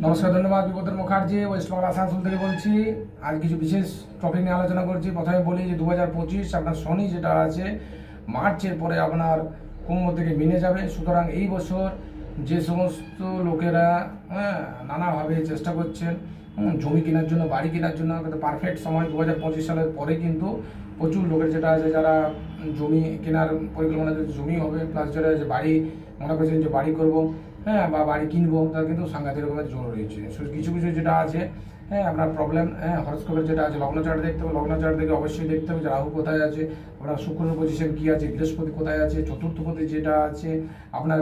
নমস্কার, ধন্যবাদ। বিপদের মুখার্জি ওয়েস্ট বাংলা আসানসোল থেকে বলছি। আজ কিছু বিশেষ টপিক নিয়ে আলোচনা করছি। প্রথমে বলি যে 2025 আপনার শনি যেটা আছে মার্চের পরে আপনার কুম্ভ থেকে মিনে যাবে। সুতরাং এই বছর যে সমস্ত লোকেরা নানাভাবে চেষ্টা করছেন জমি কেনার জন্য, বাড়ি কেনার জন্য, কিন্তু পারফেক্ট সময় 2025 সালের পরে কিন্তু প্রচুর লোকের যেটা আছে যারা জমি কেনার পরিকল্পনা, জমি হবে প্লাস যেটা যে বাড়ি মনে করছেন যে বাড়ি করব বা বাড়ি কিনবো, তার কিন্তু সাংঘাতিক রকমের জোর রয়েছে। কিছু কিছু যেটা আছে আপনার প্রবলেম হরস্কোপের যেটা আছে লগ্ন চার্ট দেখতে হবে। লগ্ন চার্ট দেখে অবশ্যই দেখতে হবে যে রাহু কোথায় আছে, আপনার শুক্রের পজিশন কী আছে, বৃহস্পতি কোথায় আছে, চতুর্থপতি যেটা আছে আপনার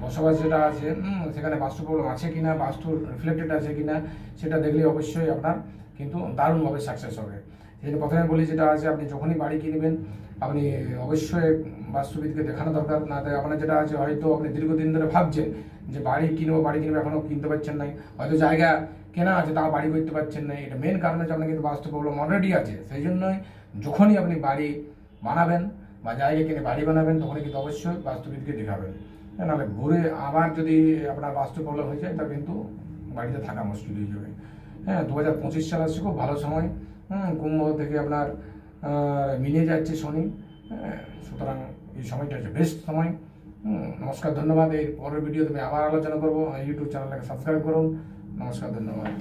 বসবাস যেটা আছে সেখানে বাস্তু প্রবলেম আছে কিনা, বাস্তু রিফ্লেক্টেড আছে কিনা, সেটা দেখলে অবশ্যই আপনার কিন্তু দারুণভাবে সাকসেস হবে। সেই প্রথমে বলি যেটা আছে আপনি যখনই বাড়ি কিনবেন আপনি অবশ্যই বাস্তুবিদকে দেখানো দরকার। না তাই আপনার যেটা আছে হয়তো আপনি দীর্ঘদিন ধরে ভাবছেন যে বাড়ি কিনবো এখনও কিনতে পারছেন নাই, হয়তো জায়গা কেনা আছে তাও বাড়ি করতে পারছেন না। এটা মেন কারণ হচ্ছে আপনার কিন্তু বাস্তু প্রবলেম অলরেডি আছে। সেই জন্যই যখনই আপনি বাড়ি বানাবেন বা জায়গা কিনে বাড়ি বানাবেন তখনই কিন্তু অবশ্যই বাস্তুবিদকে দেখাবেন। নাহলে ঘুরে আবার যদি আপনার বাস্তু প্রবলেম হয়ে যায় তা কিন্তু বাড়িতে থাকা মুশকিল হয়ে যাবে। 2025 সাল আসছে খুব ভালো সময়। কুম্ভ থেকে আপনার মিলে যাচ্ছে শনি, সুতরাং এই সময়টা হচ্ছে বেস্ট সময়। নমস্কার, ধন্যবাদ। এই পরের ভিডিও তুমি আবার আলোচনা করবো। ইউটিউব চ্যানেলটাকে সাবস্ক্রাইব করুন। নমস্কার, ধন্যবাদ।